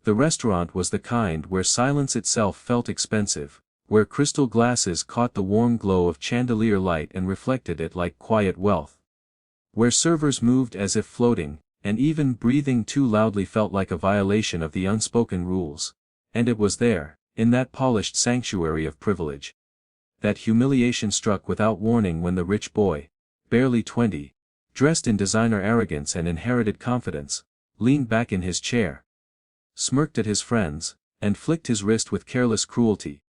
The restaurant was the kind where silence itself felt expensive, where crystal glasses caught the warm glow of chandelier light and reflected it like quiet wealth. Where servers moved as if floating, and even breathing too loudly felt like a violation of the unspoken rules. And it was there, in that polished sanctuary of privilege, that humiliation struck without warning when the rich boy, barely 20, dressed in designer arrogance and inherited confidence, leaned back in his chair, smirked at his friends, and flicked his wrist with careless cruelty,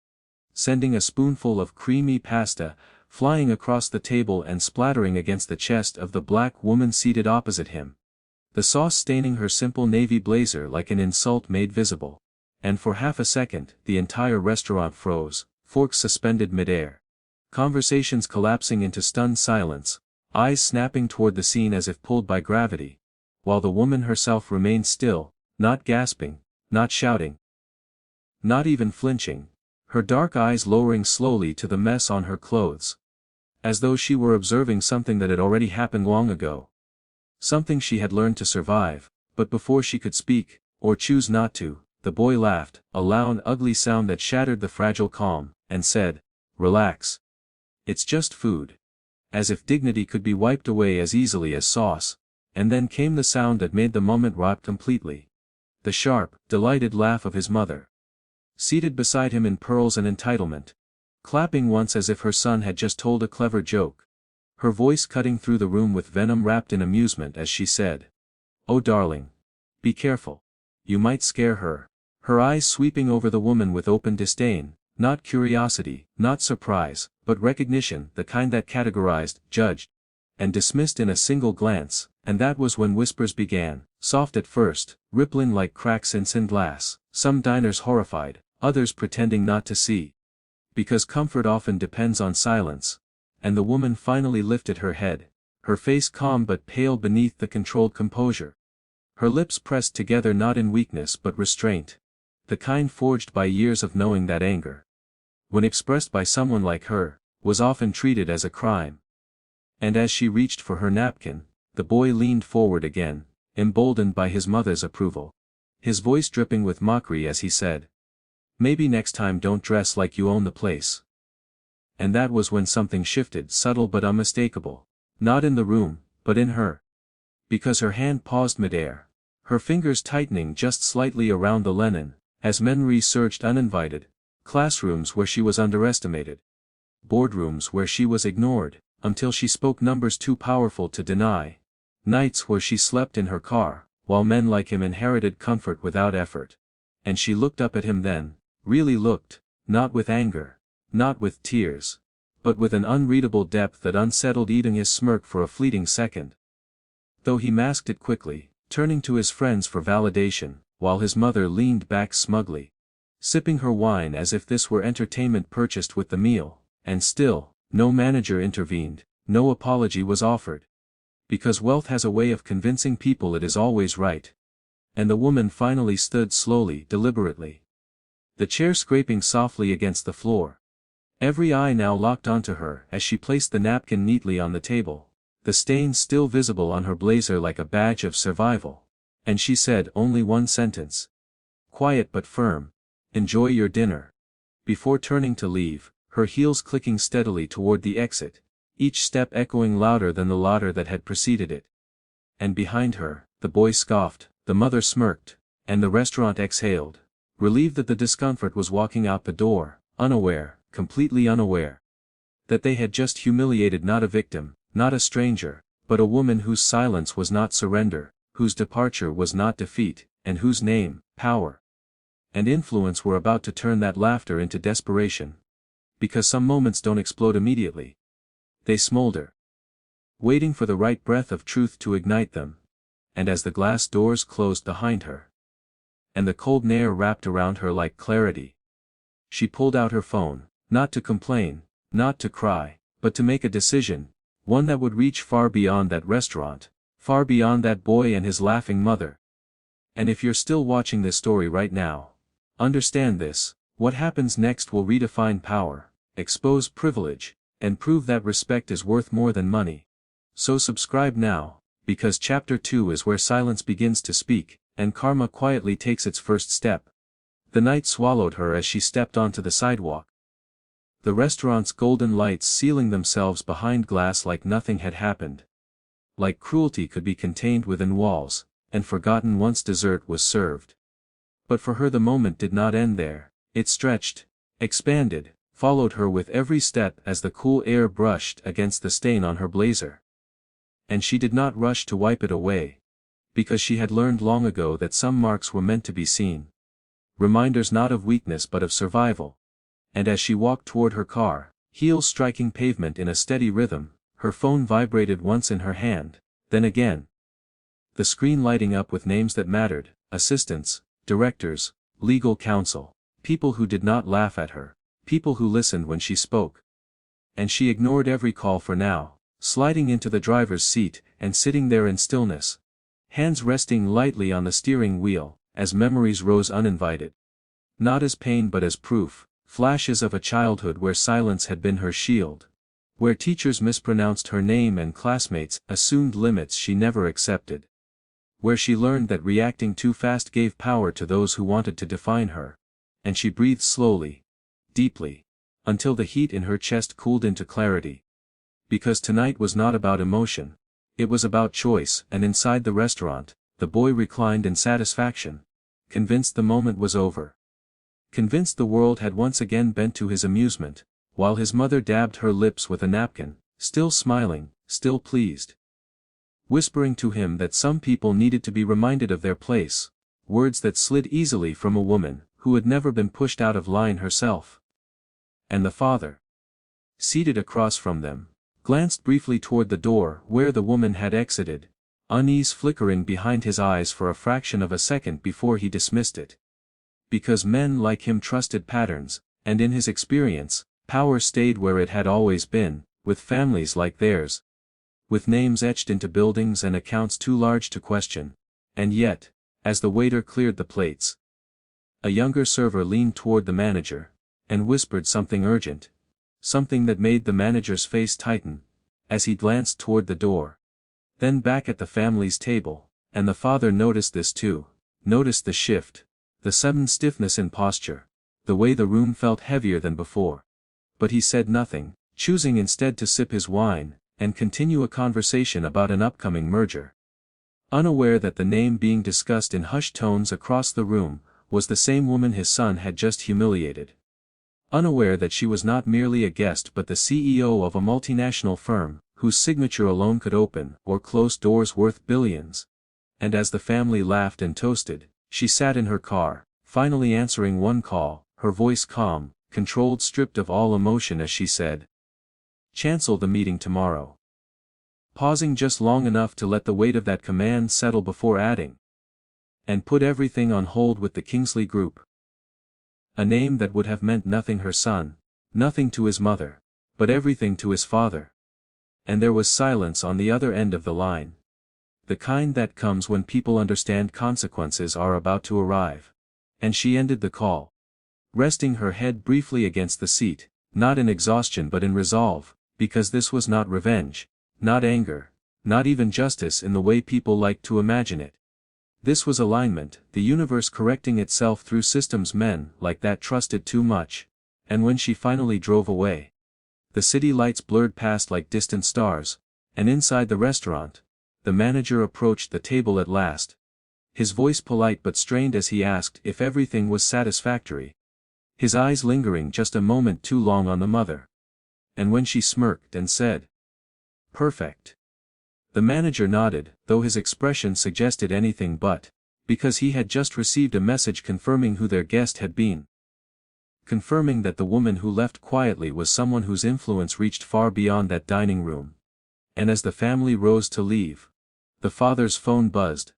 sending a spoonful of creamy pasta flying across the table and splattering against the chest of the black woman seated opposite him, the sauce staining her simple navy blazer like an insult made visible. And for half a second, the entire restaurant froze, forks suspended midair. Conversations collapsing into stunned silence, eyes snapping toward the scene as if pulled by gravity, while the woman herself remained still, not gasping, not shouting, not even flinching, her dark eyes lowering slowly to the mess on her clothes, as though she were observing something that had already happened long ago. Something she had learned to survive, but before she could speak, or choose not to, the boy laughed, a loud ugly sound that shattered the fragile calm, and said, "Relax. It's just food." As if dignity could be wiped away as easily as sauce, and then came the sound that made the moment rot completely. The sharp, delighted laugh of his mother, seated beside him in pearls and entitlement, clapping once as if her son had just told a clever joke, her voice cutting through the room with venom wrapped in amusement as she said, "Oh darling. Be careful. You might scare her." Her eyes sweeping over the woman with open disdain, not curiosity, not surprise, but recognition, the kind that categorized, judged, and dismissed in a single glance, and that was when whispers began, soft at first, rippling like cracks in thin glass, some diners horrified, others pretending not to see. Because comfort often depends on silence. And the woman finally lifted her head, her face calm but pale beneath the controlled composure. Her lips pressed together not in weakness but restraint, the kind forged by years of knowing that anger, when expressed by someone like her, was often treated as a crime. And as she reached for her napkin, the boy leaned forward again, emboldened by his mother's approval, his voice dripping with mockery as he said, "Maybe next time don't dress like you own the place." And that was when something shifted, subtle but unmistakable, not in the room, but in her. Because her hand paused midair, her fingers tightening just slightly around the linen, as memories surged uninvited, classrooms where she was underestimated, boardrooms where she was ignored, until she spoke numbers too powerful to deny, nights where she slept in her car, while men like him inherited comfort without effort. And she looked up at him then, really looked, not with anger, not with tears, but with an unreadable depth that unsettled even his smirk for a fleeting second. Though he masked it quickly, turning to his friends for validation, while his mother leaned back smugly, sipping her wine as if this were entertainment purchased with the meal, and still, no manager intervened, no apology was offered. Because wealth has a way of convincing people it is always right. And the woman finally stood slowly, deliberately, the chair scraping softly against the floor. Every eye now locked onto her as she placed the napkin neatly on the table, the stains still visible on her blazer like a badge of survival. And she said only one sentence, quiet but firm, "Enjoy your dinner," before turning to leave, her heels clicking steadily toward the exit, each step echoing louder than the laughter that had preceded it. And behind her, the boy scoffed, the mother smirked, and the restaurant exhaled, relieved that the discomfort was walking out the door, unaware, completely unaware, that they had just humiliated not a victim, not a stranger, but a woman whose silence was not surrender, whose departure was not defeat, and whose name, power, and influence were about to turn that laughter into desperation. Because some moments don't explode immediately. They smolder, waiting for the right breath of truth to ignite them. And as the glass doors closed behind her, and the cold air wrapped around her like clarity, she pulled out her phone, not to complain, not to cry, but to make a decision, one that would reach far beyond that restaurant, far beyond that boy and his laughing mother. And if you're still watching this story right now, understand this: what happens next will redefine power, expose privilege, and prove that respect is worth more than money. So subscribe now, because chapter 2 is where silence begins to speak, and karma quietly takes its first step. The night swallowed her as she stepped onto the sidewalk. The restaurant's golden lights sealing themselves behind glass like nothing had happened. Like cruelty could be contained within walls, and forgotten once dessert was served. But for her the moment did not end there. It stretched, expanded, followed her with every step as the cool air brushed against the stain on her blazer. And she did not rush to wipe it away, because she had learned long ago that some marks were meant to be seen. Reminders not of weakness but of survival. And as she walked toward her car, heels striking pavement in a steady rhythm, her phone vibrated once in her hand, then again. The screen lighting up with names that mattered, assistants, directors, legal counsel, people who did not laugh at her, people who listened when she spoke. And she ignored every call for now, sliding into the driver's seat and sitting there in stillness, hands resting lightly on the steering wheel, as memories rose uninvited. Not as pain but as proof, flashes of a childhood where silence had been her shield, where teachers mispronounced her name and classmates assumed limits she never accepted, where she learned that reacting too fast gave power to those who wanted to define her. And she breathed slowly, deeply, until the heat in her chest cooled into clarity. Because tonight was not about emotion, it was about choice. And inside the restaurant, the boy reclined in satisfaction, convinced the moment was over. Convinced the world had once again bent to his amusement, while his mother dabbed her lips with a napkin, still smiling, still pleased. Whispering to him that some people needed to be reminded of their place, words that slid easily from a woman who had never been pushed out of line herself. And the father, seated across from them, glanced briefly toward the door where the woman had exited, unease flickering behind his eyes for a fraction of a second before he dismissed it. Because men like him trusted patterns, and in his experience, power stayed where it had always been, with families like theirs. With names etched into buildings and accounts too large to question. And yet, as the waiter cleared the plates, a younger server leaned toward the manager, and whispered something urgent. Something that made the manager's face tighten, as he glanced toward the door. Then back at the family's table, and the father noticed this too, noticed the shift, the sudden stiffness in posture, the way the room felt heavier than before. But he said nothing, choosing instead to sip his wine, and continue a conversation about an upcoming merger. Unaware that the name being discussed in hushed tones across the room, was the same woman his son had just humiliated. Unaware that she was not merely a guest but the CEO of a multinational firm, whose signature alone could open or close doors worth billions. And as the family laughed and toasted, she sat in her car, finally answering one call, her voice calm, controlled, stripped of all emotion as she said, "Cancel the meeting tomorrow." Pausing just long enough to let the weight of that command settle before adding, "And put everything on hold with the Kingsley Group." A name that would have meant nothing her son, nothing to his mother, but everything to his father. And there was silence on the other end of the line. The kind that comes when people understand consequences are about to arrive. And she ended the call, resting her head briefly against the seat, not in exhaustion but in resolve, because this was not revenge, not anger, not even justice in the way people like to imagine it. This was alignment, the universe correcting itself through systems men like that trusted too much. And when she finally drove away, the city lights blurred past like distant stars, and inside the restaurant, the manager approached the table at last. His voice polite but strained as he asked if everything was satisfactory. His eyes lingering just a moment too long on the mother. And when she smirked and said, "Perfect," the manager nodded, though his expression suggested anything but, because he had just received a message confirming who their guest had been. Confirming that the woman who left quietly was someone whose influence reached far beyond that dining room. And as the family rose to leave, the father's phone buzzed.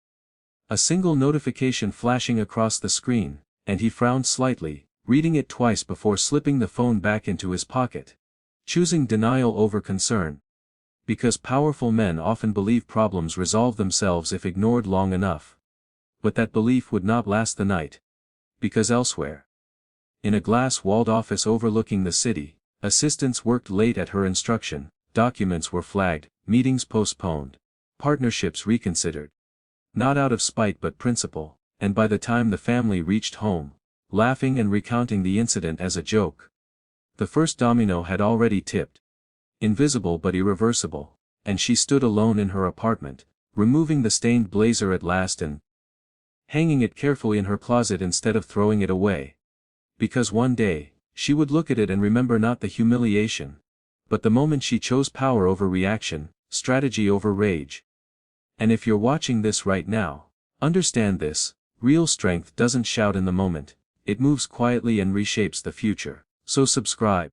A single notification flashing across the screen, and he frowned slightly, reading it twice before slipping the phone back into his pocket. Choosing denial over concern. Because powerful men often believe problems resolve themselves if ignored long enough. But that belief would not last the night. Because elsewhere, in a glass-walled office overlooking the city, assistants worked late at her instruction, documents were flagged, meetings postponed, partnerships reconsidered. not out of spite but principle, and by the time the family reached home, laughing and recounting the incident as a joke, the first domino had already tipped. Invisible but irreversible, and she stood alone in her apartment, removing the stained blazer at last and hanging it carefully in her closet instead of throwing it away. Because one day, she would look at it and remember not the humiliation, but the moment she chose power over reaction, strategy over rage. And if you're watching this right now, understand this: real strength doesn't shout in the moment, it moves quietly and reshapes the future. So subscribe.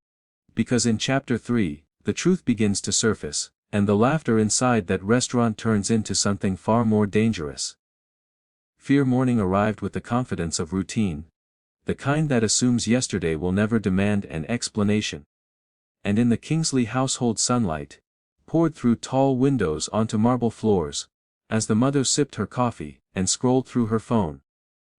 Because in Chapter 3, the truth begins to surface, and the laughter inside that restaurant turns into something far more dangerous. Fear morning arrived with the confidence of routine, the kind that assumes yesterday will never demand an explanation. And in the Kingsley household, sunlight poured through tall windows onto marble floors, as the mother sipped her coffee and scrolled through her phone,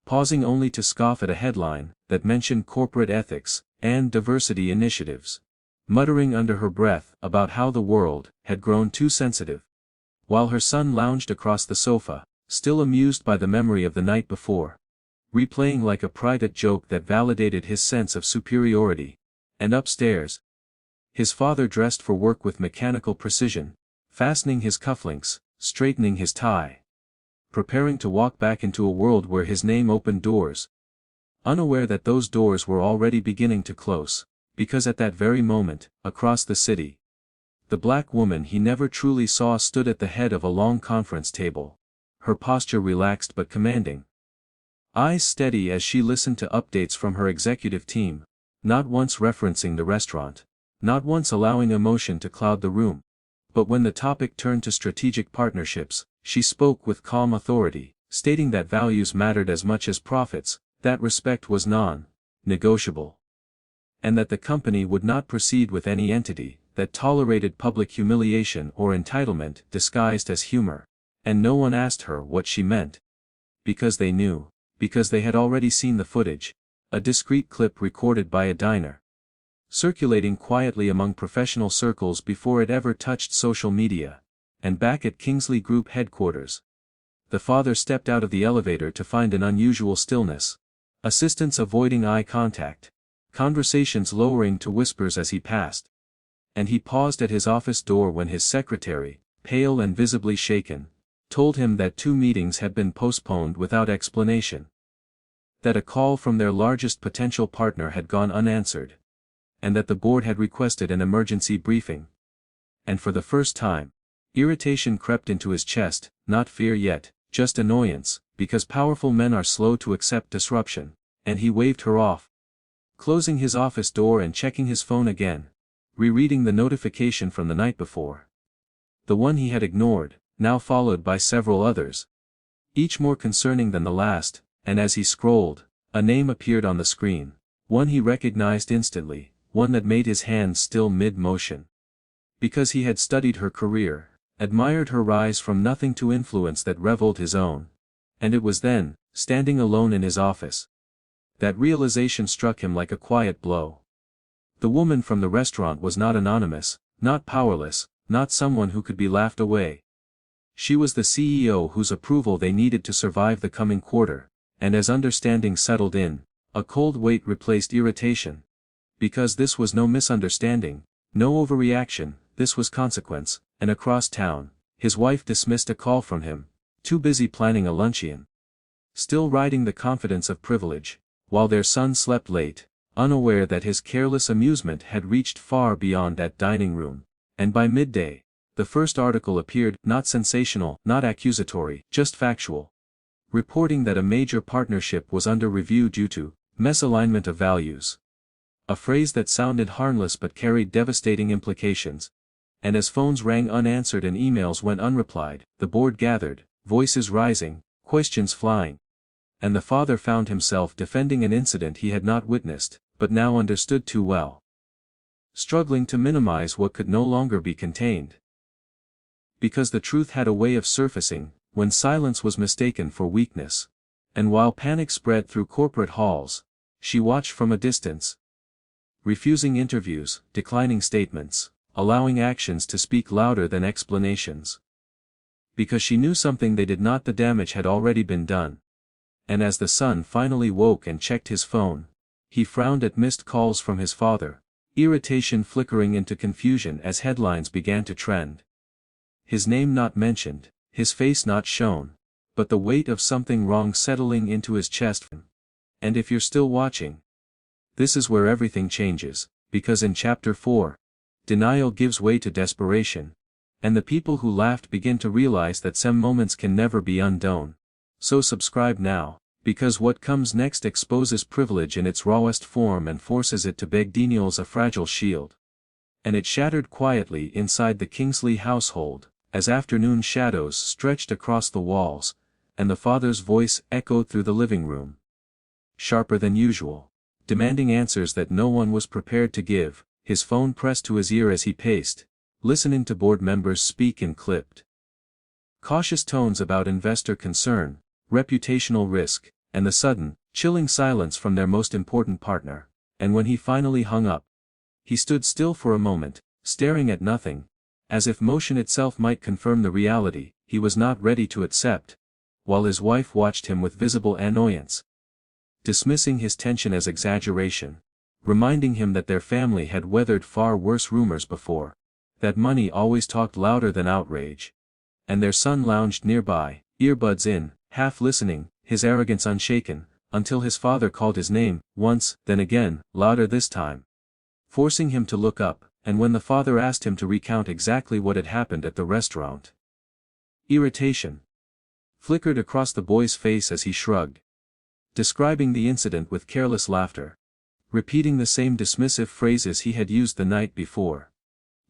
pausing only to scoff at a headline that mentioned corporate ethics and diversity initiatives, muttering under her breath about how the world had grown too sensitive, while her son lounged across the sofa, still amused by the memory of the night before, replaying like a private joke that validated his sense of superiority. And upstairs, his father dressed for work with mechanical precision, fastening his cufflinks, straightening his tie, preparing to walk back into a world where his name opened doors, unaware that those doors were already beginning to close, because at that very moment, across the city, the black woman he never truly saw stood at the head of a long conference table, her posture relaxed but commanding, eyes steady as she listened to updates from her executive team, not once referencing the restaurant, not once allowing emotion to cloud the room. But when the topic turned to strategic partnerships, she spoke with calm authority, stating that values mattered as much as profits, that respect was non-negotiable, and that the company would not proceed with any entity that tolerated public humiliation or entitlement disguised as humor. And no one asked her what she meant. Because they knew, because they had already seen the footage, a discreet clip recorded by a diner, circulating quietly among professional circles before it ever touched social media. And back at Kingsley Group headquarters, the father stepped out of the elevator to find an unusual stillness, assistants avoiding eye contact, conversations lowering to whispers as he passed. And he paused at his office door when his secretary, pale and visibly shaken, told him that 2 meetings had been postponed without explanation, that a call from their largest potential partner had gone unanswered, and that the board had requested an emergency briefing. And for the first time, irritation crept into his chest, not fear yet, just annoyance, because powerful men are slow to accept disruption. And he waved her off, closing his office door and checking his phone again, rereading the notification from the night before. The one he had ignored, now followed by several others, each more concerning than the last. And as he scrolled, a name appeared on the screen, one he recognized instantly, one that made his hands still mid-motion. Because he had studied her career, admired her rise from nothing to influence that reveled his own. And it was then, standing alone in his office, that realization struck him like a quiet blow. The woman from the restaurant was not anonymous, not powerless, not someone who could be laughed away. She was the CEO whose approval they needed to survive the coming quarter. And as understanding settled in, a cold weight replaced irritation. Because this was no misunderstanding, no overreaction, this was consequence. And across town, his wife dismissed a call from him, too busy planning a luncheon, still riding the confidence of privilege, while their son slept late, unaware that his careless amusement had reached far beyond that dining room. And by midday, the first article appeared, not sensational, not accusatory, just factual, reporting that a major partnership was under review due to misalignment of values. A phrase that sounded harmless but carried devastating implications. And as phones rang unanswered and emails went unreplied, the board gathered, voices rising, questions flying. And the father found himself defending an incident he had not witnessed, but now understood too well, struggling to minimize what could no longer be contained. Because the truth had a way of surfacing, when silence was mistaken for weakness. And while panic spread through corporate halls, she watched from a distance, refusing interviews, declining statements, allowing actions to speak louder than explanations. Because she knew something they did not. The damage had already been done. And as the son finally woke and checked his phone, he frowned at missed calls from his father, irritation flickering into confusion as headlines began to trend. His name not mentioned, his face not shown, but the weight of something wrong settling into his chest. And if you're still watching, this is where everything changes, because in Chapter 4, denial gives way to desperation, and the people who laughed begin to realize that some moments can never be undone. So subscribe now, because what comes next exposes privilege in its rawest form and forces it to beg denials a fragile shield. And it shattered quietly inside the Kingsley household, as afternoon shadows stretched across the walls, and the father's voice echoed through the living room. Sharper than usual, demanding answers that no one was prepared to give, his phone pressed to his ear as he paced, listening to board members speak in clipped, cautious tones about investor concern, reputational risk, and the sudden, chilling silence from their most important partner. And when he finally hung up, he stood still for a moment, staring at nothing, as if motion itself might confirm the reality he was not ready to accept, while his wife watched him with visible annoyance, dismissing his tension as exaggeration, reminding him that their family had weathered far worse rumors before, that money always talked louder than outrage. And their son lounged nearby, earbuds in, half listening, his arrogance unshaken, until his father called his name, once, then again, louder this time, forcing him to look up. And when the father asked him to recount exactly what had happened at the restaurant, irritation flickered across the boy's face as he shrugged, describing the incident with careless laughter, repeating the same dismissive phrases he had used the night before,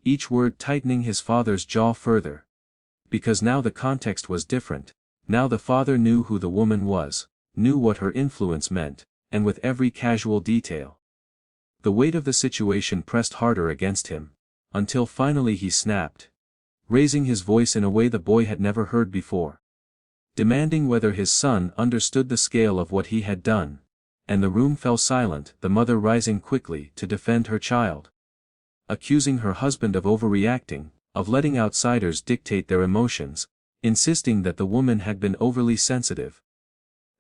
each word tightening his father's jaw further. Because now the context was different, now the father knew who the woman was, knew what her influence meant, and with every casual detail, the weight of the situation pressed harder against him, until finally he snapped, raising his voice in a way the boy had never heard before, demanding whether his son understood the scale of what he had done. And the room fell silent, the mother rising quickly to defend her child, accusing her husband of overreacting, of letting outsiders dictate their emotions, insisting that the woman had been overly sensitive,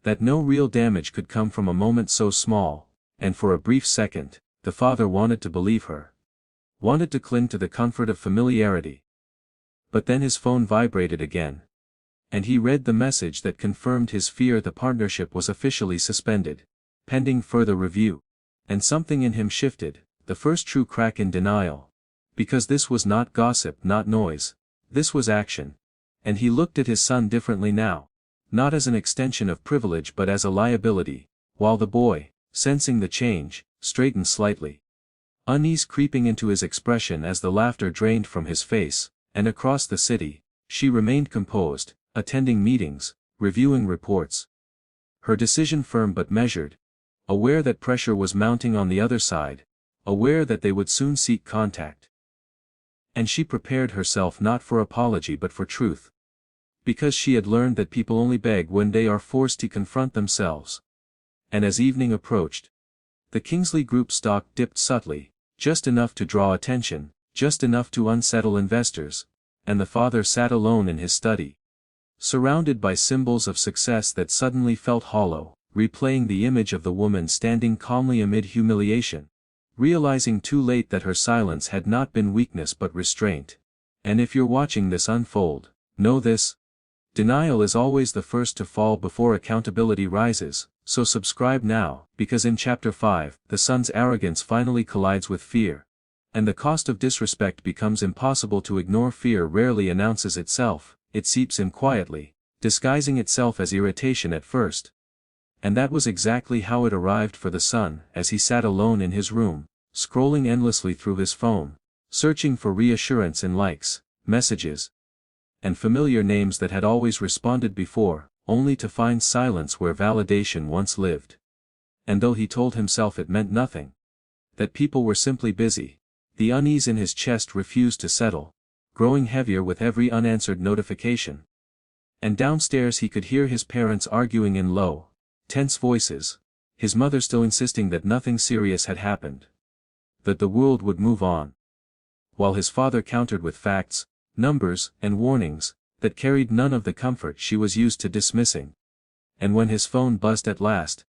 that no real damage could come from a moment so small. And for a brief second, the father wanted to believe her, wanted to cling to the comfort of familiarity. But then his phone vibrated again, and he read the message that confirmed his fear: the partnership was officially suspended, pending further review. And something in him shifted, the first true crack in denial. Because this was not gossip, not noise, this was action. And he looked at his son differently now, not as an extension of privilege but as a liability, while the boy, sensing the change, straightened slightly, unease creeping into his expression as the laughter drained from his face. And across the city, she remained composed, attending meetings, reviewing reports, her decision firm but measured, aware that pressure was mounting on the other side, aware that they would soon seek contact. And she prepared herself not for apology but for truth, because she had learned that people only beg when they are forced to confront themselves. And as evening approached, the Kingsley Group stock dipped subtly, just enough to draw attention, just enough to unsettle investors, and the father sat alone in his study, surrounded by symbols of success that suddenly felt hollow, replaying the image of the woman standing calmly amid humiliation, realizing too late that her silence had not been weakness but restraint. And if you're watching this unfold, know this: denial is always the first to fall before accountability rises. So subscribe now, because in Chapter 5, the son's arrogance finally collides with fear. And the cost of disrespect becomes impossible to ignore. Fear rarely announces itself, it seeps in quietly, disguising itself as irritation at first. And that was exactly how it arrived for the son, as he sat alone in his room, scrolling endlessly through his phone, searching for reassurance in likes, messages, and familiar names that had always responded before, only to find silence where validation once lived. And though he told himself it meant nothing, that people were simply busy, the unease in his chest refused to settle, growing heavier with every unanswered notification. And downstairs he could hear his parents arguing in low, tense voices, his mother still insisting that nothing serious had happened, that the world would move on, while his father countered with facts, numbers, and warnings, that carried none of the comfort she was used to dismissing. And when his phone buzzed at last,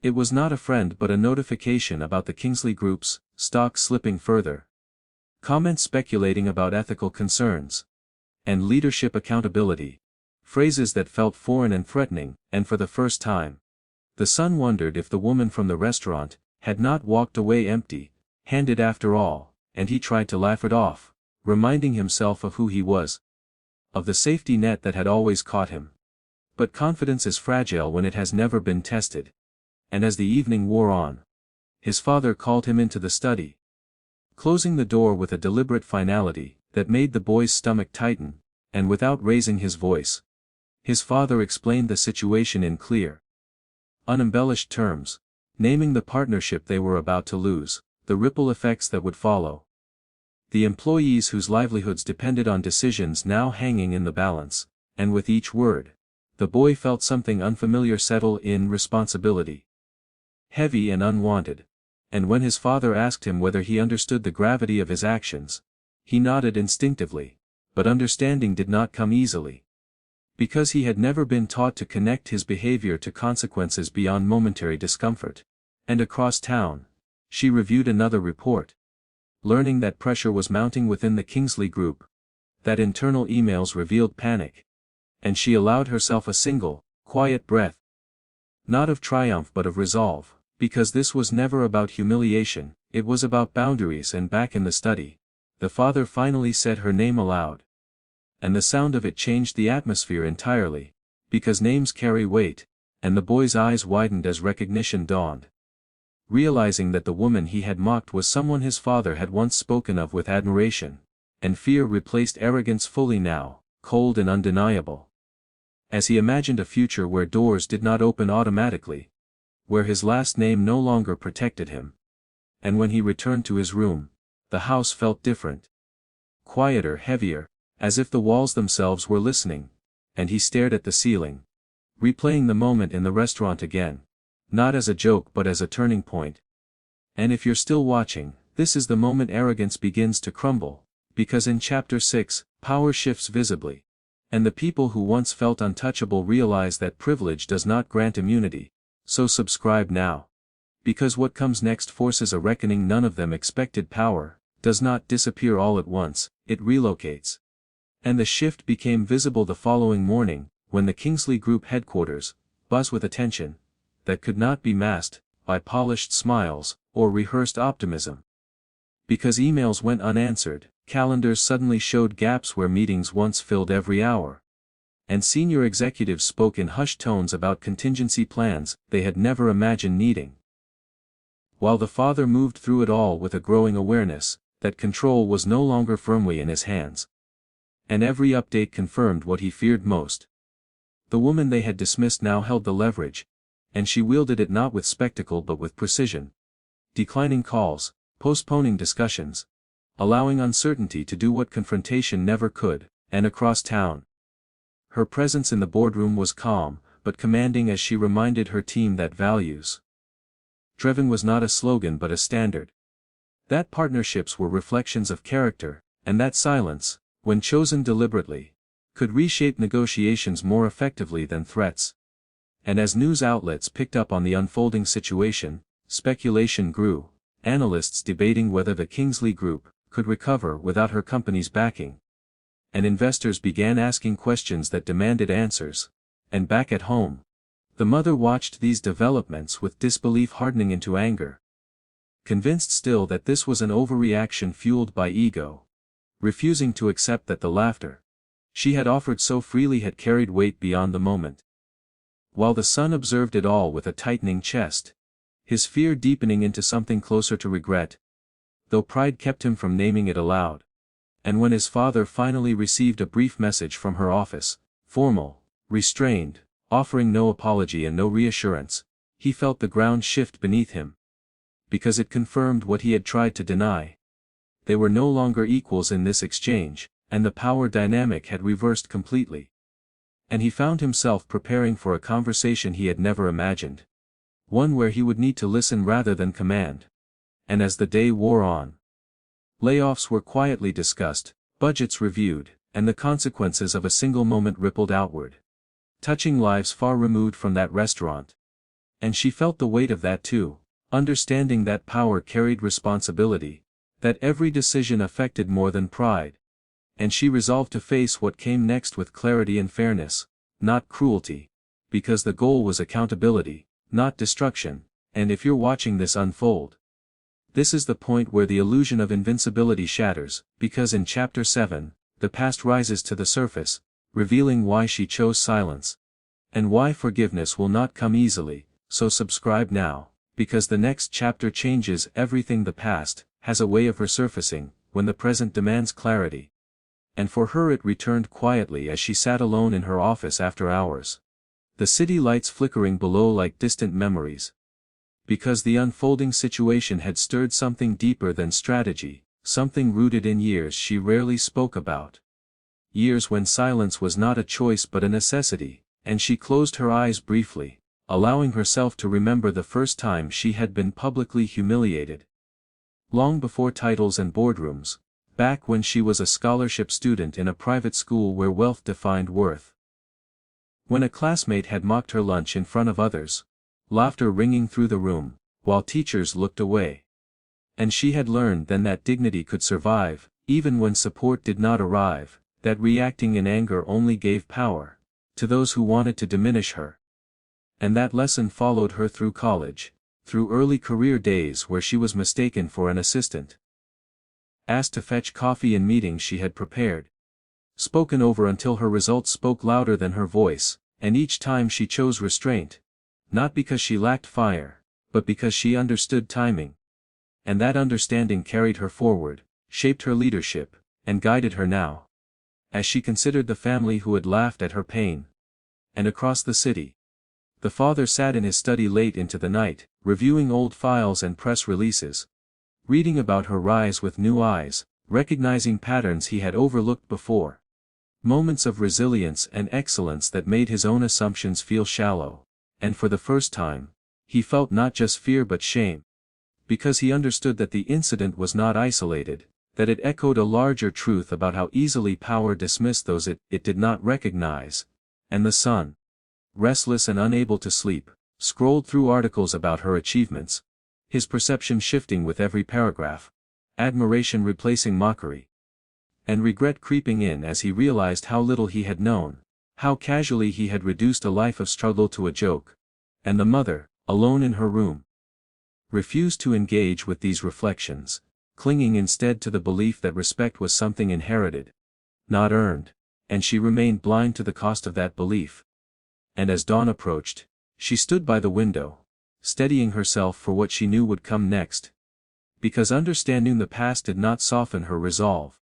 it was not a friend but a notification about the Kingsley Group's stock slipping further. Comments speculating about ethical concerns and leadership accountability. Phrases that felt foreign and threatening, and for the first time, the son wondered if the woman from the restaurant had not walked away empty-handed after all, and he tried to laugh it off, reminding himself of who he was, of the safety net that had always caught him. But confidence is fragile when it has never been tested. And as the evening wore on, his father called him into the study, closing the door with a deliberate finality that made the boy's stomach tighten, and without raising his voice, his father explained the situation in clear, unembellished terms, naming the partnership they were about to lose, the ripple effects that would follow, the employees whose livelihoods depended on decisions now hanging in the balance, and with each word, the boy felt something unfamiliar settle in: responsibility. Heavy and unwanted. And when his father asked him whether he understood the gravity of his actions, he nodded instinctively, but understanding did not come easily. Because he had never been taught to connect his behavior to consequences beyond momentary discomfort. And across town, she reviewed another report, learning that pressure was mounting within the Kingsley Group, that internal emails revealed panic. And she allowed herself a single, quiet breath. Not of triumph but of resolve, because this was never about humiliation, it was about boundaries. And back in the study, the father finally said her name aloud. And the sound of it changed the atmosphere entirely, because names carry weight, and the boy's eyes widened as recognition dawned. Realizing that the woman he had mocked was someone his father had once spoken of with admiration, and fear replaced arrogance fully now, cold and undeniable. As he imagined a future where doors did not open automatically, where his last name no longer protected him. And when he returned to his room, the house felt different. Quieter, heavier, as if the walls themselves were listening, and he stared at the ceiling, replaying the moment in the restaurant again, not as a joke but as a turning point. And if you're still watching, this is the moment arrogance begins to crumble, because in Chapter 6, power shifts visibly. And the people who once felt untouchable realize that privilege does not grant immunity. So subscribe now. Because what comes next forces a reckoning none of them expected. Power does not disappear all at once, it relocates. And the shift became visible the following morning, when the Kingsley Group headquarters buzzed with attention that could not be masked by polished smiles or rehearsed optimism. Because emails went unanswered, calendars suddenly showed gaps where meetings once filled every hour. And senior executives spoke in hushed tones about contingency plans they had never imagined needing. While the father moved through it all with a growing awareness that control was no longer firmly in his hands. And every update confirmed what he feared most. The woman they had dismissed now held the leverage, and she wielded it not with spectacle but with precision. Declining calls, postponing discussions, allowing uncertainty to do what confrontation never could. And across town, her presence in the boardroom was calm, but commanding as she reminded her team that values driven was not a slogan but a standard. That partnerships were reflections of character, and that silence, when chosen deliberately, could reshape negotiations more effectively than threats. And as news outlets picked up on the unfolding situation, speculation grew, analysts debating whether the Kingsley Group could recover without her company's backing. And investors began asking questions that demanded answers. And back at home, the mother watched these developments with disbelief hardening into anger. Convinced still that this was an overreaction fueled by ego. Refusing to accept that the laughter she had offered so freely had carried weight beyond the moment. While the son observed it all with a tightening chest, his fear deepening into something closer to regret, though pride kept him from naming it aloud. And when his father finally received a brief message from her office, formal, restrained, offering no apology and no reassurance, he felt the ground shift beneath him. Because it confirmed what he had tried to deny. They were no longer equals in this exchange, and the power dynamic had reversed completely. And he found himself preparing for a conversation he had never imagined. One where he would need to listen rather than command. And as the day wore on, layoffs were quietly discussed, budgets reviewed, and the consequences of a single moment rippled outward, touching lives far removed from that restaurant. And she felt the weight of that too, understanding that power carried responsibility, that every decision affected more than pride. And she resolved to face what came next with clarity and fairness, not cruelty, because the goal was accountability, not destruction. And if you're watching this unfold, this is the point where the illusion of invincibility shatters, because in Chapter 7, the past rises to the surface, revealing why she chose silence, and why forgiveness will not come easily. So subscribe now, because the next chapter changes everything. The past has a way of resurfacing when the present demands clarity. And for her it returned quietly as she sat alone in her office after hours, the city lights flickering below like distant memories. Because the unfolding situation had stirred something deeper than strategy, something rooted in years she rarely spoke about. Years when silence was not a choice but a necessity, and she closed her eyes briefly, allowing herself to remember the first time she had been publicly humiliated. Long before titles and boardrooms, back when she was a scholarship student in a private school where wealth defined worth. When a classmate had mocked her lunch in front of others, laughter ringing through the room, while teachers looked away. And she had learned then that dignity could survive, even when support did not arrive, that reacting in anger only gave power to those who wanted to diminish her. And that lesson followed her through college, through early career days where she was mistaken for an assistant, asked to fetch coffee in meetings she had prepared, spoken over until her results spoke louder than her voice, and each time she chose restraint, not because she lacked fire, but because she understood timing. And that understanding carried her forward, shaped her leadership, and guided her now, as she considered the family who had laughed at her pain. And across the city, the father sat in his study late into the night, reviewing old files and press releases, reading about her rise with new eyes, recognizing patterns he had overlooked before. Moments of resilience and excellence that made his own assumptions feel shallow. And for the first time, he felt not just fear but shame. Because he understood that the incident was not isolated, that it echoed a larger truth about how easily power dismissed those it did not recognize. And the son, restless and unable to sleep, scrolled through articles about her achievements, his perception shifting with every paragraph, admiration replacing mockery, and regret creeping in as he realized how little he had known, how casually he had reduced a life of struggle to a joke. And the mother, alone in her room, refused to engage with these reflections, clinging instead to the belief that respect was something inherited, not earned, and she remained blind to the cost of that belief. And as dawn approached, she stood by the window, steadying herself for what she knew would come next. Because understanding the past did not soften her resolve.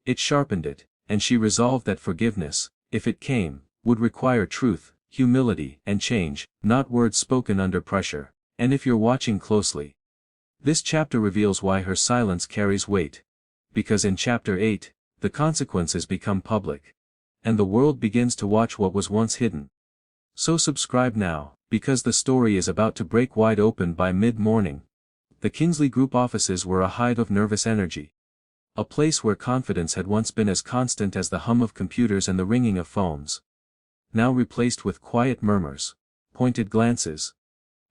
It sharpened it, and she resolved that forgiveness, if it came, would require truth, humility, and change, not words spoken under pressure. And if you're watching closely, this chapter reveals why her silence carries weight. Because in Chapter 8, the consequences become public, and the world begins to watch what was once hidden. So subscribe now, because the story is about to break wide open by mid-morning. The Kingsley Group offices were a hive of nervous energy. A place where confidence had once been as constant as the hum of computers and the ringing of phones, now replaced with quiet murmurs, pointed glances,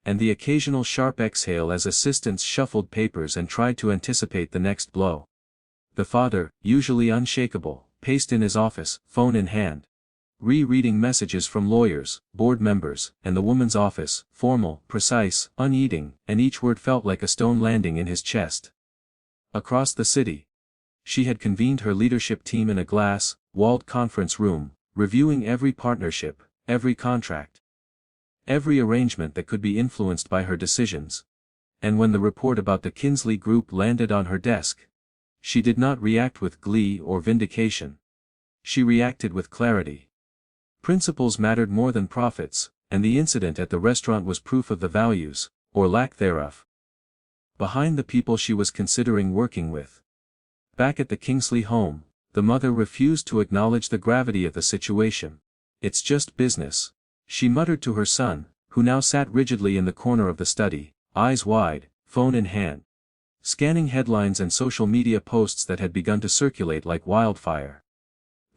and the occasional sharp exhale as assistants shuffled papers and tried to anticipate the next blow. The father, usually unshakable, paced in his office, phone in hand, rereading messages from lawyers, board members, and the woman's office, formal, precise, uneating, and each word felt like a stone landing in his chest. Across the city, she had convened her leadership team in a glass-walled conference room, reviewing every partnership, every contract, every arrangement that could be influenced by her decisions. And when the report about the Kingsley Group landed on her desk, she did not react with glee or vindication. She reacted with clarity. Principles mattered more than profits, and the incident at the restaurant was proof of the values, or lack thereof, behind the people she was considering working with. Back at the Kingsley home, the mother refused to acknowledge the gravity of the situation. "It's just business," she muttered to her son, who now sat rigidly in the corner of the study, eyes wide, phone in hand, scanning headlines and social media posts that had begun to circulate like wildfire.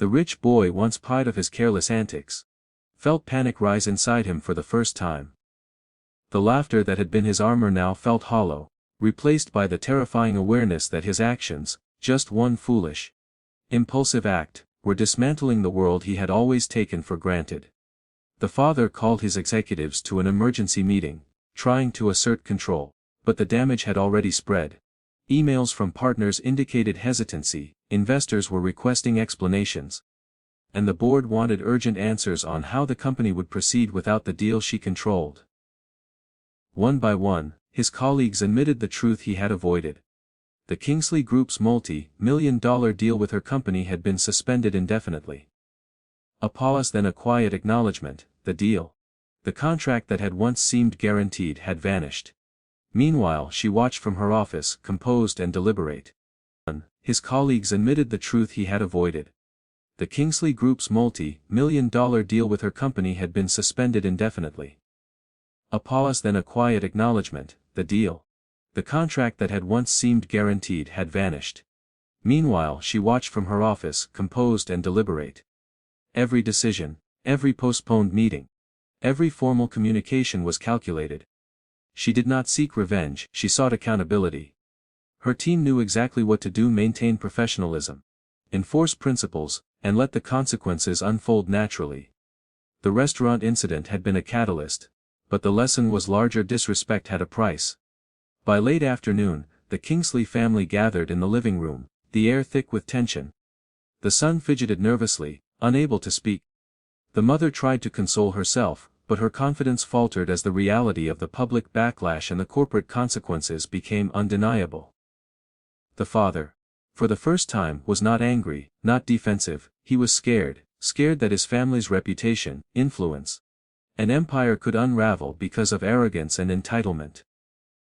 The rich boy, once pied of his careless antics, felt panic rise inside him for the first time. The laughter that had been his armor now felt hollow, replaced by the terrifying awareness that his actions, just one foolish, impulsive act, were dismantling the world he had always taken for granted. The father called his executives to an emergency meeting, trying to assert control, but the damage had already spread. Emails from partners indicated hesitancy, investors were requesting explanations, and the board wanted urgent answers on how the company would proceed without the deal she controlled. One by one, his colleagues admitted the truth he had avoided. The Kingsley Group's multi-million-dollar deal with her company had been suspended indefinitely. A pause, then a quiet acknowledgement: the deal, the contract that had once seemed guaranteed, had vanished. Meanwhile, she watched from her office, composed and deliberate. His colleagues admitted the truth he had avoided. The Kingsley Group's multi-million-dollar deal with her company had been suspended indefinitely. A pause, then a quiet acknowledgement: the deal, the contract that had once seemed guaranteed, had vanished. Meanwhile, she watched from her office, composed and deliberate. Every decision, every postponed meeting, every formal communication was calculated. She did not seek revenge, she sought accountability. Her team knew exactly what to do: maintain professionalism, enforce principles, and let the consequences unfold naturally. The restaurant incident had been a catalyst, but the lesson was larger: disrespect had a price. By late afternoon, the Kingsley family gathered in the living room, the air thick with tension. The son fidgeted nervously, unable to speak. The mother tried to console herself, but her confidence faltered as the reality of the public backlash and the corporate consequences became undeniable. The father, for the first time, was not angry, not defensive. He was scared that his family's reputation, influence, and empire could unravel because of arrogance and entitlement.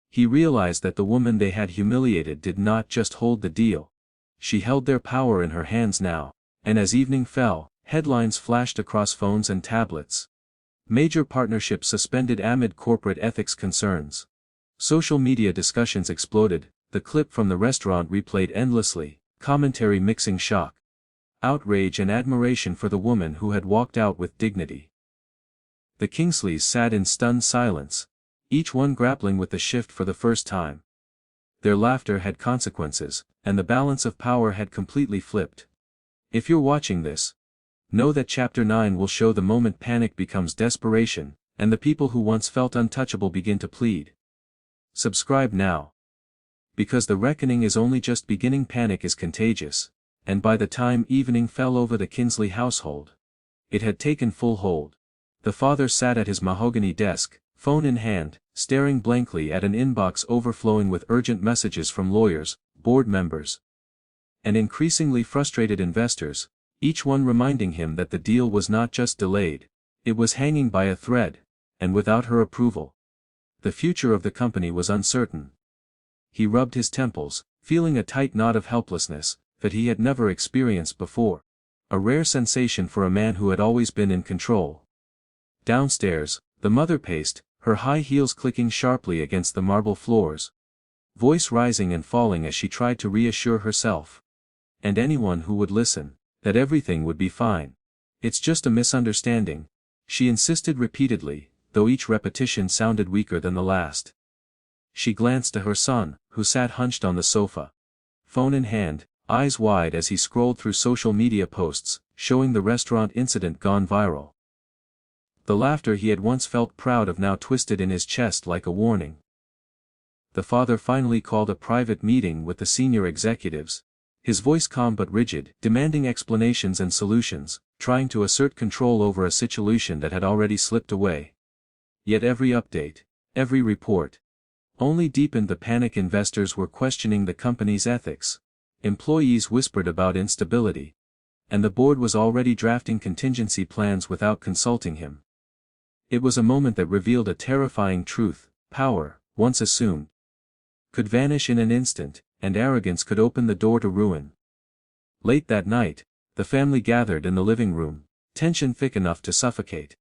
He realized that the woman they had humiliated did not just hold the deal. She held their power in her hands now, and as evening fell, headlines flashed across phones and tablets. Major partnerships suspended amid corporate ethics concerns. Social media discussions exploded, the clip from the restaurant replayed endlessly, commentary mixing shock, outrage and admiration for the woman who had walked out with dignity. The Kingsleys sat in stunned silence, each one grappling with the shift for the first time. Their laughter had consequences, and the balance of power had completely flipped. If you're watching this, know that Chapter 9 will show the moment panic becomes desperation, and the people who once felt untouchable begin to plead. Subscribe now, because the reckoning is only just beginning. Panic is contagious, and by the time evening fell over the Kingsley household, it had taken full hold. The father sat at his mahogany desk, phone in hand, staring blankly at an inbox overflowing with urgent messages from lawyers, board members, and increasingly frustrated investors, each one reminding him that the deal was not just delayed, it was hanging by a thread, and without her approval, the future of the company was uncertain. He rubbed his temples, feeling a tight knot of helplessness that he had never experienced before, a rare sensation for a man who had always been in control. Downstairs, the mother paced, her high heels clicking sharply against the marble floors, voice rising and falling as she tried to reassure herself, and anyone who would listen, that everything would be fine. It's just a misunderstanding, she insisted repeatedly, though each repetition sounded weaker than the last. She glanced to her son, who sat hunched on the sofa, phone in hand, eyes wide as he scrolled through social media posts, showing the restaurant incident gone viral. The laughter he had once felt proud of now twisted in his chest like a warning. The father finally called a private meeting with the senior executives, his voice calm but rigid, demanding explanations and solutions, trying to assert control over a situation that had already slipped away. Yet every update, every report, only deepened the panic. Investors were questioning the company's ethics, employees whispered about instability, and the board was already drafting contingency plans without consulting him. It was a moment that revealed a terrifying truth: power, once assumed, could vanish in an instant, and arrogance could open the door to ruin. Late that night, the family gathered in the living room, tension thick enough to suffocate.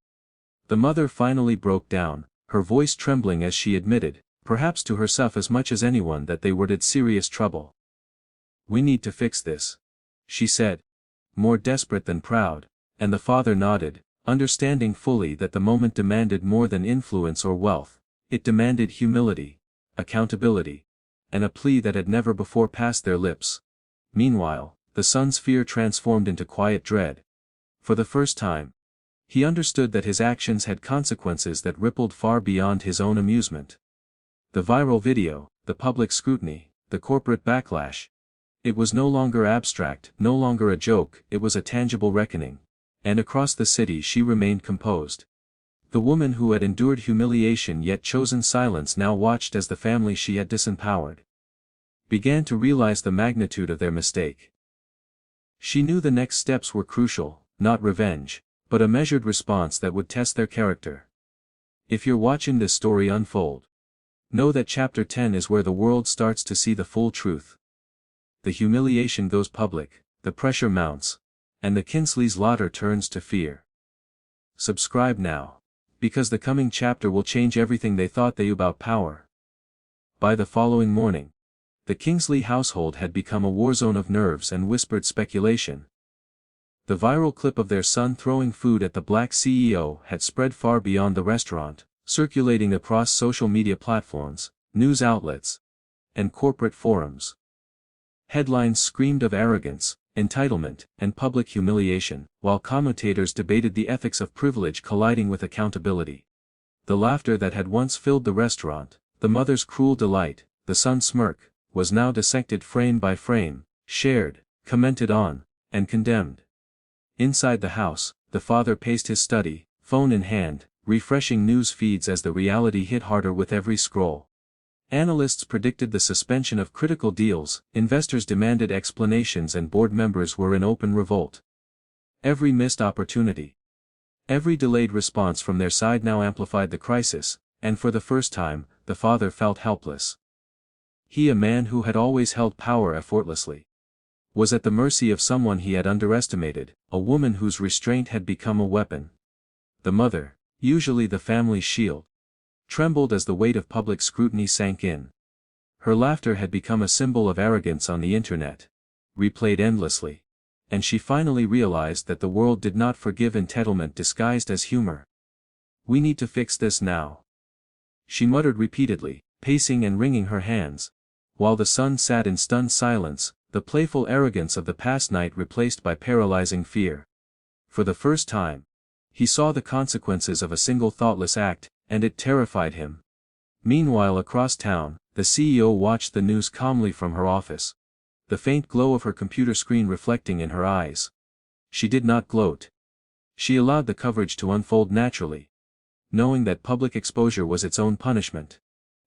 The mother finally broke down, her voice trembling as she admitted, perhaps to herself as much as anyone, that they were in serious trouble. "We need to fix this," she said. more desperate than proud, and the father nodded, understanding fully that the moment demanded more than influence or wealth. It demanded humility, accountability, and a plea that had never before passed their lips. Meanwhile, the son's fear transformed into quiet dread. For the first time, he understood that his actions had consequences that rippled far beyond his own amusement. The viral video, the public scrutiny, the corporate backlash. It was no longer abstract, no longer a joke, it was a tangible reckoning. And across the city she remained composed. The woman who had endured humiliation yet chosen silence now watched as the family she had disempowered began to realize the magnitude of their mistake. She knew the next steps were crucial, not revenge, but a measured response that would test their character. If you're watching this story unfold, know that chapter 10 is where the world starts to see the full truth. The humiliation goes public, the pressure mounts, and the Kinsleys' laughter turns to fear. Subscribe now, because the coming chapter will change everything they thought they knew about power. By the following morning, the Kingsley household had become a war zone of nerves and whispered speculation. The viral clip of their son throwing food at the black CEO had spread far beyond the restaurant, circulating across social media platforms, news outlets, and corporate forums. Headlines screamed of arrogance, entitlement, and public humiliation, while commentators debated the ethics of privilege colliding with accountability. The laughter that had once filled the restaurant, the mother's cruel delight, the son's smirk, was now dissected frame by frame, shared, commented on, and condemned. Inside the house, the father paced his study, phone in hand, refreshing news feeds as the reality hit harder with every scroll. Analysts predicted the suspension of critical deals, investors demanded explanations, and board members were in open revolt. Every missed opportunity, every delayed response from their side now amplified the crisis, and for the first time, the father felt helpless. He, a man who had always held power effortlessly, was at the mercy of someone he had underestimated, a woman whose restraint had become a weapon. The mother, usually the family's shield, trembled as the weight of public scrutiny sank in. Her laughter had become a symbol of arrogance on the internet, replayed endlessly. And she finally realized that the world did not forgive entitlement disguised as humor. "We need to fix this now," she muttered repeatedly, pacing and wringing her hands, while the son sat in stunned silence, the playful arrogance of the past night replaced by paralyzing fear. For the first time, he saw the consequences of a single thoughtless act, and it terrified him. Meanwhile, across town, the CEO watched the news calmly from her office, the faint glow of her computer screen reflecting in her eyes. She did not gloat. She allowed the coverage to unfold naturally, knowing that public exposure was its own punishment.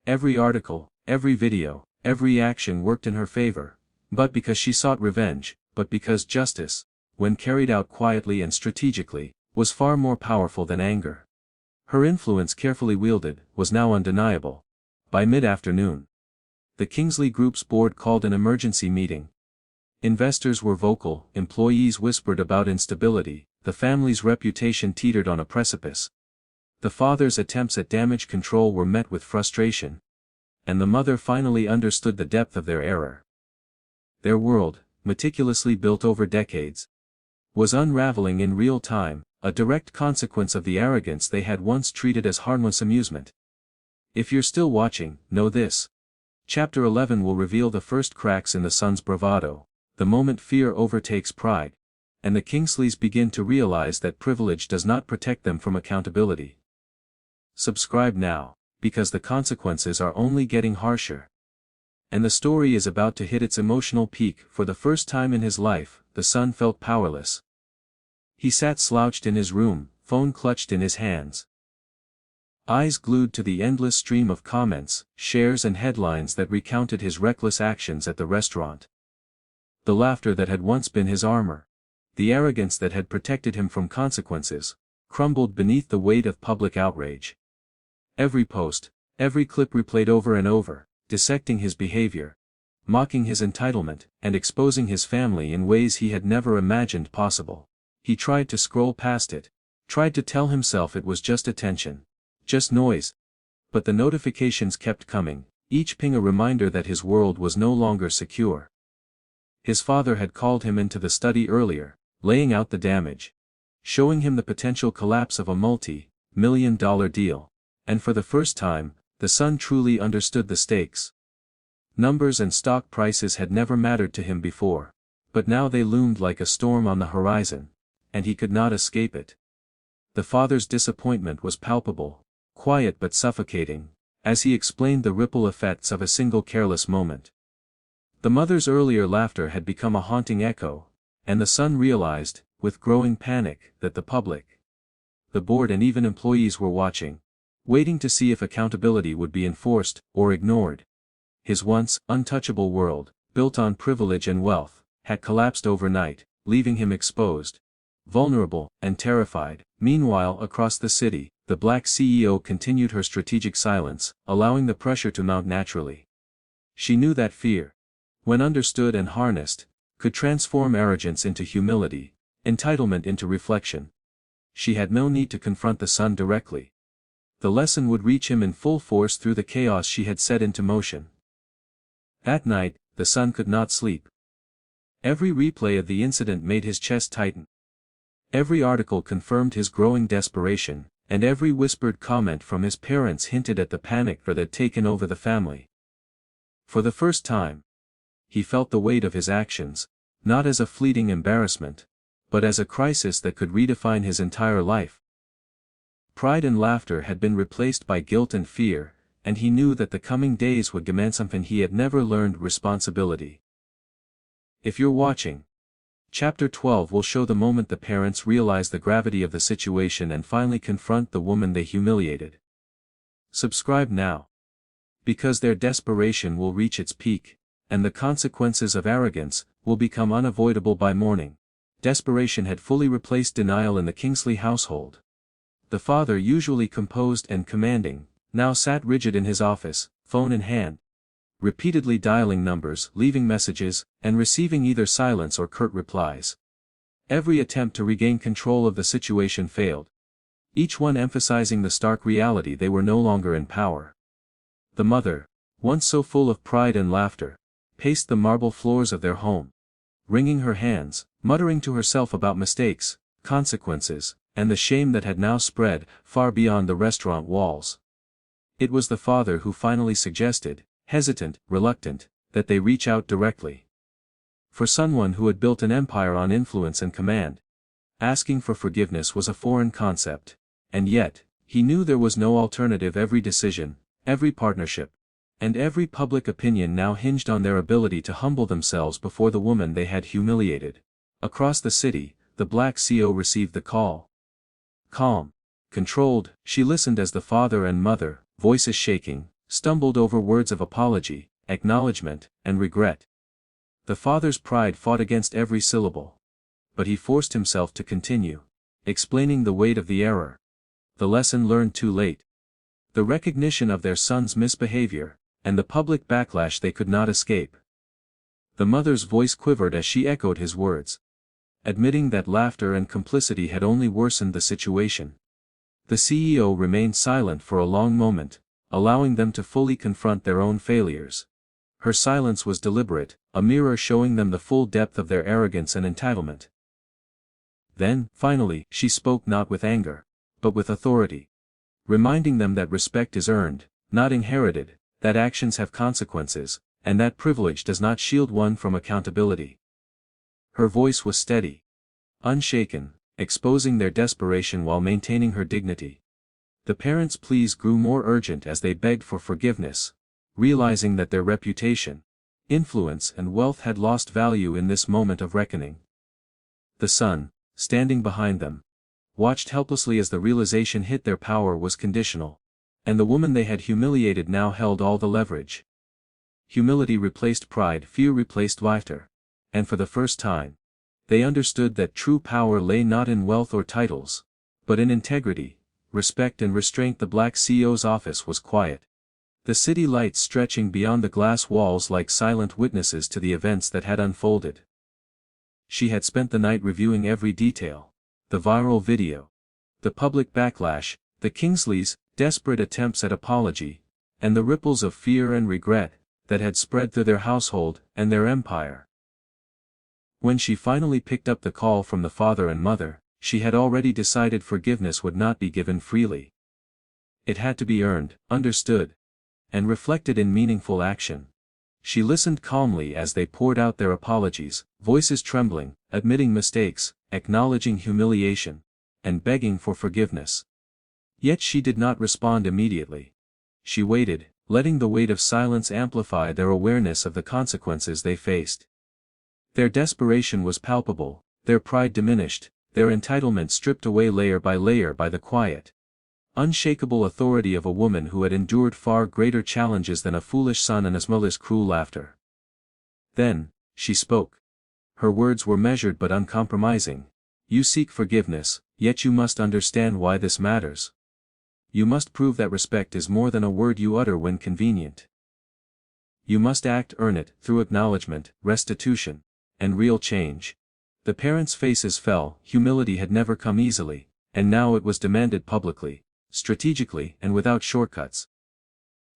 Every article, every video, every action worked in her favor, but because she sought revenge, but because justice, when carried out quietly and strategically, was far more powerful than anger. Her influence, carefully wielded, was now undeniable. By mid-afternoon, the Kingsley Group's board called an emergency meeting. Investors were vocal, employees whispered about instability, the family's reputation teetered on a precipice. The father's attempts at damage control were met with frustration. And the mother finally understood the depth of their error. Their world, meticulously built over decades, was unraveling in real time, a direct consequence of the arrogance they had once treated as harmless amusement. If you're still watching, know this. Chapter 11 will reveal the first cracks in the son's bravado, the moment fear overtakes pride, and the Kingsleys begin to realize that privilege does not protect them from accountability. Subscribe now, because the consequences are only getting harsher. And the story is about to hit its emotional peak. For the first time in his life, the son felt powerless. He sat slouched in his room, phone clutched in his hands, eyes glued to the endless stream of comments, shares and headlines that recounted his reckless actions at the restaurant. The laughter that had once been his armor, the arrogance that had protected him from consequences, crumbled beneath the weight of public outrage. Every post, every clip replayed over and over, dissecting his behavior, mocking his entitlement, and exposing his family in ways he had never imagined possible. He tried to scroll past it, tried to tell himself it was just attention, just noise. But the notifications kept coming, each ping a reminder that his world was no longer secure. His father had called him into the study earlier, laying out the damage, showing him the potential collapse of a multi-million-dollar deal. And for the first time, the son truly understood the stakes. Numbers and stock prices had never mattered to him before, but now they loomed like a storm on the horizon, and he could not escape it. The father's disappointment was palpable, quiet but suffocating, as he explained the ripple effects of a single careless moment. The mother's earlier laughter had become a haunting echo, and the son realized, with growing panic, that the public, the board and even employees were watching, waiting to see if accountability would be enforced or ignored. His once untouchable world, built on privilege and wealth, had collapsed overnight, leaving him exposed, vulnerable, and terrified. Meanwhile, across the city, the black CEO continued her strategic silence, allowing the pressure to mount naturally. She knew that fear, when understood and harnessed, could transform arrogance into humility, entitlement into reflection. She had no need to confront the son directly. The lesson would reach him in full force through the chaos she had set into motion. At night, the son could not sleep. Every replay of the incident made his chest tighten. Every article confirmed his growing desperation, and every whispered comment from his parents hinted at the panic that had taken over the family. For the first time, he felt the weight of his actions, not as a fleeting embarrassment, but as a crisis that could redefine his entire life. Pride and laughter had been replaced by guilt and fear, and he knew that the coming days would demand something he had never learned: responsibility. If you're watching, Chapter 12 will show the moment the parents realize the gravity of the situation and finally confront the woman they humiliated. Subscribe now, because their desperation will reach its peak, and the consequences of arrogance will become unavoidable by morning. Desperation had fully replaced denial in the Kingsley household. The father, usually composed and commanding, now sat rigid in his office, phone in hand, repeatedly dialing numbers, leaving messages, and receiving either silence or curt replies. Every attempt to regain control of the situation failed, each one emphasizing the stark reality they were no longer in power. The mother, once so full of pride and laughter, paced the marble floors of their home, wringing her hands, muttering to herself about mistakes, consequences, and the shame that had now spread far beyond the restaurant walls. It was the father who finally suggested, hesitant, reluctant, that they reach out directly. For someone who had built an empire on influence and command, asking for forgiveness was a foreign concept, and yet, he knew there was no alternative. Every decision, every partnership, and every public opinion now hinged on their ability to humble themselves before the woman they had humiliated. Across the city, the black CEO received the call. Calm, controlled, she listened as the father and mother, voices shaking, stumbled over words of apology, acknowledgement, and regret. The father's pride fought against every syllable. But he forced himself to continue, explaining the weight of the error, the lesson learned too late, the recognition of their son's misbehavior, and the public backlash they could not escape. The mother's voice quivered as she echoed his words, admitting that laughter and complicity had only worsened the situation. The CEO remained silent for a long moment, allowing them to fully confront their own failures. Her silence was deliberate, a mirror showing them the full depth of their arrogance and entitlement. Then, finally, she spoke, not with anger, but with authority, reminding them that respect is earned, not inherited, that actions have consequences, and that privilege does not shield one from accountability. Her voice was steady, unshaken, exposing their desperation while maintaining her dignity. The parents' pleas grew more urgent as they begged for forgiveness, realizing that their reputation, influence, and wealth had lost value in this moment of reckoning. The son, standing behind them, watched helplessly as the realization hit. Their power was conditional, and the woman they had humiliated now held all the leverage. Humility replaced pride, fear replaced laughter, and for the first time, they understood that true power lay not in wealth or titles, but in integrity, respect, and restraint. The black CEO's office was quiet, the city lights stretching beyond the glass walls like silent witnesses to the events that had unfolded. She had spent the night reviewing every detail: the viral video, the public backlash, the Kingsleys' desperate attempts at apology, and the ripples of fear and regret that had spread through their household and their empire. When she finally picked up the call from the father and mother, she had already decided forgiveness would not be given freely. It had to be earned, understood, and reflected in meaningful action. She listened calmly as they poured out their apologies, voices trembling, admitting mistakes, acknowledging humiliation, and begging for forgiveness. Yet she did not respond immediately. She waited, letting the weight of silence amplify their awareness of the consequences they faced. Their desperation was palpable, their pride diminished, their entitlement stripped away layer by layer by the quiet, unshakable authority of a woman who had endured far greater challenges than a foolish son and his mother's cruel laughter. Then, she spoke. Her words were measured but uncompromising. You seek forgiveness, yet you must understand why this matters. You must prove that respect is more than a word you utter when convenient. You must earn it, through acknowledgement, restitution, and real change. The parents' faces fell. Humility had never come easily, and now it was demanded publicly, strategically and without shortcuts.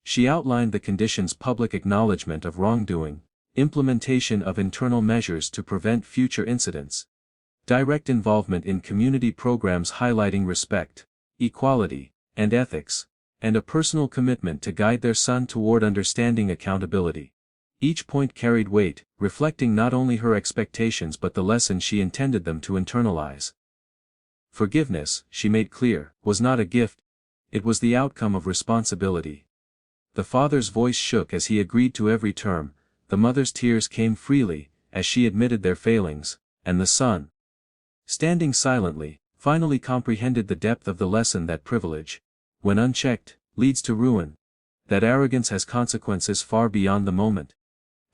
She outlined the conditions: public acknowledgement of wrongdoing, implementation of internal measures to prevent future incidents, direct involvement in community programs highlighting respect, equality, and ethics, and a personal commitment to guide their son toward understanding accountability. Each point carried weight, reflecting not only her expectations but the lesson she intended them to internalize. Forgiveness, she made clear, was not a gift. It was the outcome of responsibility. The father's voice shook as he agreed to every term, the mother's tears came freely, as she admitted their failings, and the son, standing silently, finally comprehended the depth of the lesson that privilege, when unchecked, leads to ruin, that arrogance has consequences far beyond the moment,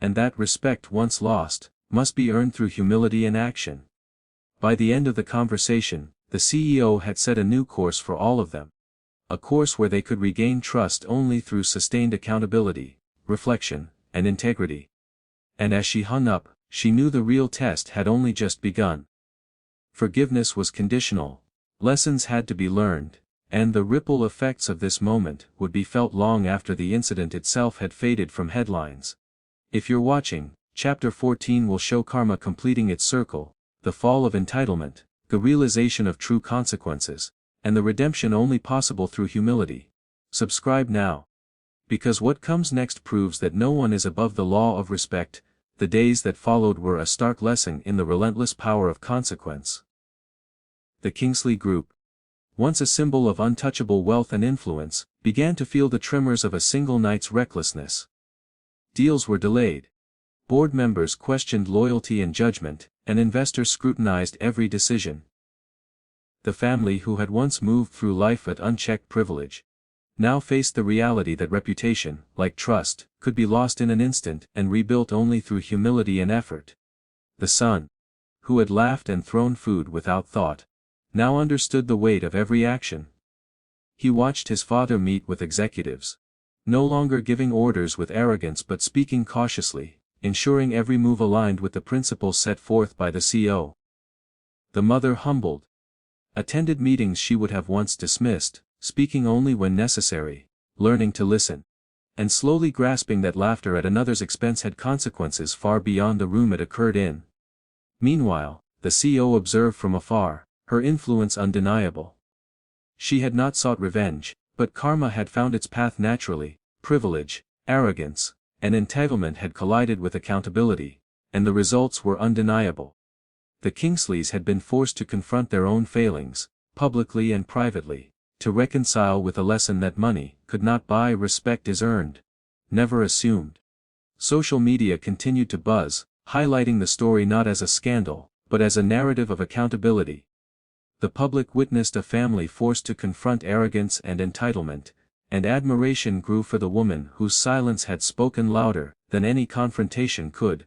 and that respect once lost, must be earned through humility and action. By the end of the conversation, the CEO had set a new course for all of them. A course where they could regain trust only through sustained accountability, reflection, and integrity. And as she hung up, she knew the real test had only just begun. Forgiveness was conditional, lessons had to be learned, and the ripple effects of this moment would be felt long after the incident itself had faded from headlines. If you're watching, Chapter 14 will show karma completing its circle, the fall of entitlement, the realization of true consequences, and the redemption only possible through humility. Subscribe now. Because what comes next proves that no one is above the law of respect. The days that followed were a stark lesson in the relentless power of consequence. The Kingsley Group, once a symbol of untouchable wealth and influence, began to feel the tremors of a single night's recklessness. Deals were delayed. Board members questioned loyalty and judgment, and investors scrutinized every decision. The family who had once moved through life at unchecked privilege, now faced the reality that reputation, like trust, could be lost in an instant and rebuilt only through humility and effort. The son, who had laughed and thrown food without thought, now understood the weight of every action. He watched his father meet with executives, no longer giving orders with arrogance but speaking cautiously, ensuring every move aligned with the principles set forth by the CEO. The mother, humbled, attended meetings she would have once dismissed, speaking only when necessary, learning to listen, and slowly grasping that laughter at another's expense had consequences far beyond the room it occurred in. Meanwhile, the CEO observed from afar, her influence undeniable. She had not sought revenge, but karma had found its path naturally. Privilege, arrogance, and entitlement had collided with accountability, and the results were undeniable. The Kingsleys had been forced to confront their own failings, publicly and privately, to reconcile with a lesson that money could not buy. Respect is earned, never assumed. Social media continued to buzz, highlighting the story not as a scandal, but as a narrative of accountability. The public witnessed a family forced to confront arrogance and entitlement, and admiration grew for the woman whose silence had spoken louder than any confrontation could.